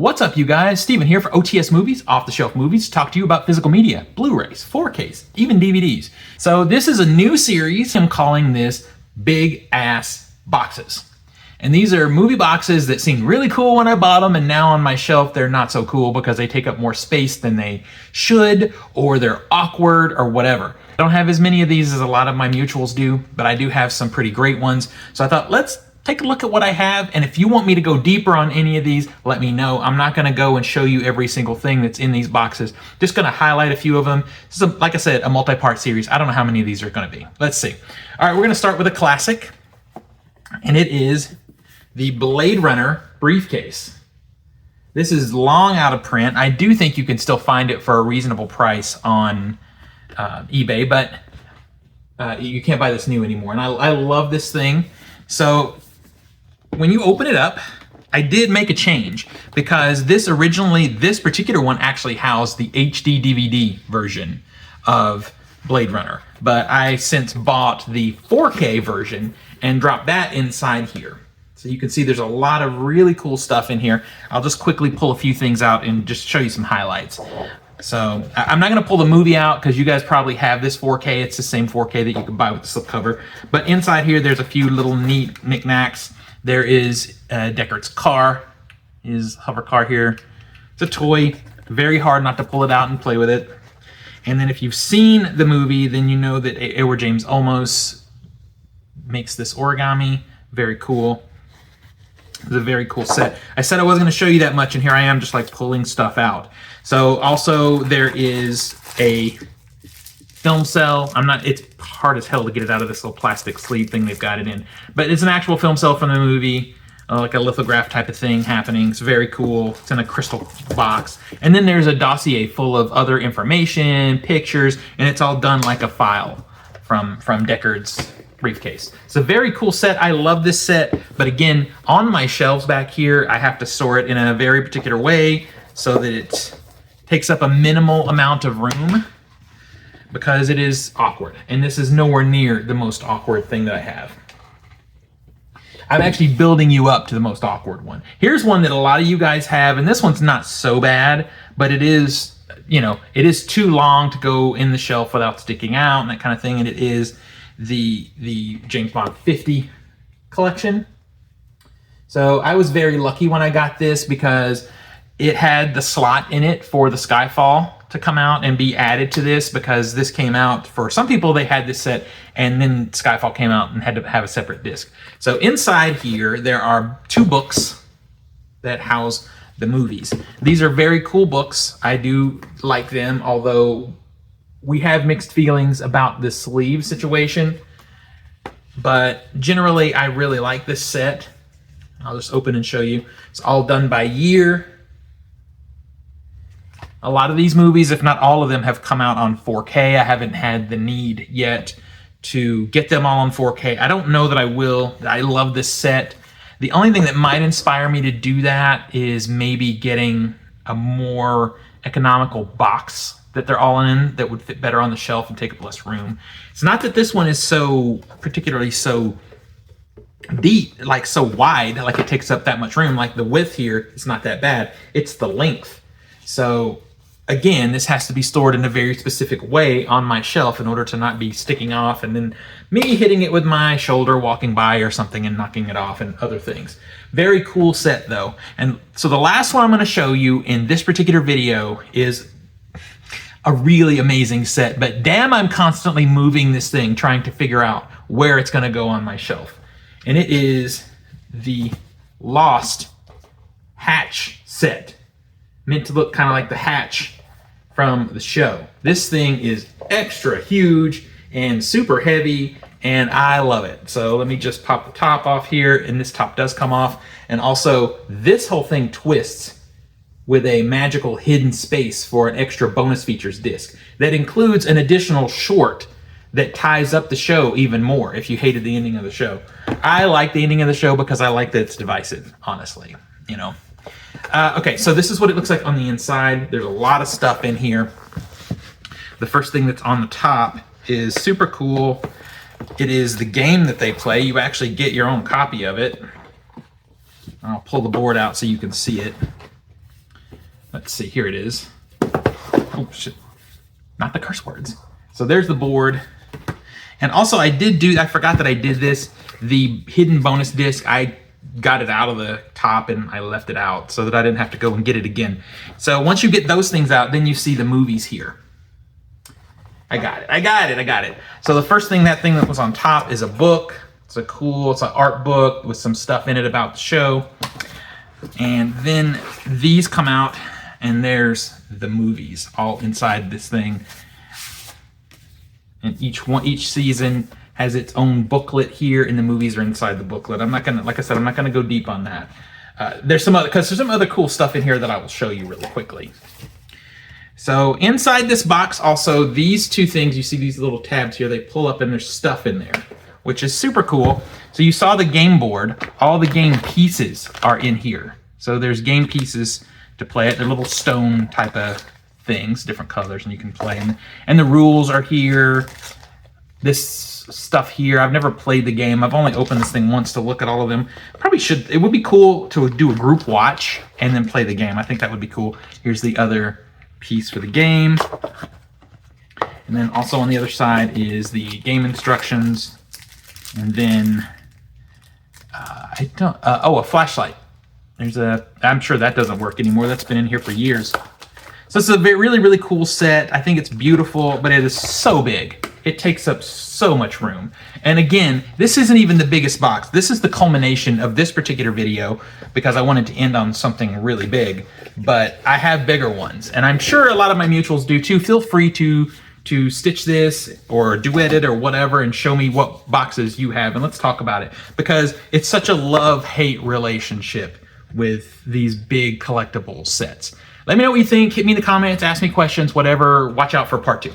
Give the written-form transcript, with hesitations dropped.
What's up, you guys? Steven here for OTS Movies, Off the Shelf Movies, to talk to you about physical media, Blu-rays, 4Ks, even DVDs. So this is a new series. I'm calling this Big Ass Boxes. And these are movie boxes that seemed really cool when I bought them, and now on my shelf they're not so cool because they take up more space than they should, or they're awkward, or whatever. I don't have as many of these as a lot of my mutuals do, but I do have some pretty great ones. So I thought, let's take a look at what I have, and if you want me to go deeper on any of these, let me know. I'm not going to go and show you every single thing that's in these boxes. Just going to highlight a few of them. This is, like I said, a multi-part series. I don't know how many of these are going to be. Let's see. All right, we're going to start with a classic, and it is the Blade Runner briefcase. This is long out of print. I do think you can still find it for a reasonable price on eBay, but you can't buy this new anymore. And I love this thing. So when you open it up, I did make a change because this particular one actually housed the HD DVD version of Blade Runner. But I since bought the 4K version and dropped that inside here. So you can see there's a lot of really cool stuff in here. I'll just quickly pull a few things out and just show you some highlights. So I'm not going to pull the movie out because you guys probably have this 4K. It's the same 4K that you can buy with the slipcover. But inside here, there's a few little neat knickknacks. There is Deckard's car, his hover car here. It's a toy. Very hard not to pull it out and play with it. And then if you've seen the movie, then you know that Edward James Olmos makes this origami. Very cool. It's a very cool set. I said I wasn't going to show you that much, and here I am just like pulling stuff out. So also there is a film cell. It's hard as hell to get it out of this little plastic sleeve thing they've got it in. But it's an actual film cell from the movie, like a lithograph type of thing happening. It's very cool. It's in a crystal box. And then there's a dossier full of other information, pictures, and it's all done like a file from Deckard's briefcase. It's a very cool set. I love this set, but again, on my shelves back here, I have to store it in a very particular way so that it takes up a minimal amount of room because it is awkward, and this is nowhere near the most awkward thing that I have. I'm actually building you up to the most awkward one. Here's one that a lot of you guys have, and this one's not so bad, but it is, it is too long to go in the shelf without sticking out and that kind of thing, and it is the James Bond 50 collection. So I was very lucky when I got this because it had the slot in it for the Skyfall to come out and be added to this, because this came out for some people. They had this set and then Skyfall came out and had to have a separate disc. So inside here there are two books that house the movies. These are very cool books. I do like them, although we have mixed feelings about the sleeve situation, but generally I really like this set. I'll just open and show you. It's all done by year. A lot of these movies, if not all of them, have come out on 4K. I haven't had the need yet to get them all on 4K. I don't know that I will. I love this set. The only thing that might inspire me to do that is maybe getting a more economical box that they're all in that would fit better on the shelf and take up less room. It's not that this one is so particularly so deep, like so wide, like it takes up that much room. Like the width here, it's not that bad. It's the length. So again, this has to be stored in a very specific way on my shelf in order to not be sticking off and then me hitting it with my shoulder walking by or something and knocking it off and other things. Very cool set though. And so the last one I'm going to show you in this particular video is a really amazing set, but damn, I'm constantly moving this thing trying to figure out where it's going to go on my shelf. And it is the Lost hatch set, meant to look kind of like the hatch from the show. This thing is extra huge and super heavy, and I love it. So let me just pop the top off here, and this top does come off, and also this whole thing twists with a magical hidden space for an extra bonus features disc that includes an additional short that ties up the show even more if you hated the ending of the show. I like the ending of the show because I like that it's divisive, honestly, Okay, so this is what it looks like on the inside. There's a lot of stuff in here. The first thing that's on the top is super cool. It is the game that they play. You actually get your own copy of it. I'll pull the board out so you can see it. let's see, here it is. Oh, shit. Not the curse words. So there's the board. And also I forgot that I did this. The hidden bonus disc, I got it out of the top and I left it out so that I didn't have to go and get it again. So once you get those things out, then you see the movies here. I got it. So the first thing, that thing that was on top is a book. It's an art book with some stuff in it about the show. And then these come out and there's the movies all inside this thing. And each season has its own booklet here, and the movies are inside the booklet. I'm not gonna go deep on that. There's some other cool stuff in here that I will show you really quickly. So inside this box, also these two things, you see these little tabs here, they pull up and there's stuff in there, which is super cool. So you saw the game board, all the game pieces are in here. So there's game pieces to play it. They're little stone type of things, different colors, and you can play them. And the rules are here. This stuff here, I've never played the game. I've only opened this thing once to look at all of them. It would be cool to do a group watch and then play the game. I think that would be cool. Here's the other piece for the game. And then also on the other side is the game instructions. And then, a flashlight. I'm sure that doesn't work anymore. That's been in here for years. So this is a really, really cool set. I think it's beautiful, but it is so big. It takes up so much room. And again, this isn't even the biggest box. This is the culmination of this particular video because I wanted to end on something really big, but I have bigger ones. And I'm sure a lot of my mutuals do too. Feel free to stitch this or duet it or whatever and show me what boxes you have, and let's talk about it because it's such a love-hate relationship with these big collectible sets. Let me know what you think. Hit me in the comments, ask me questions, whatever. Watch out for part 2.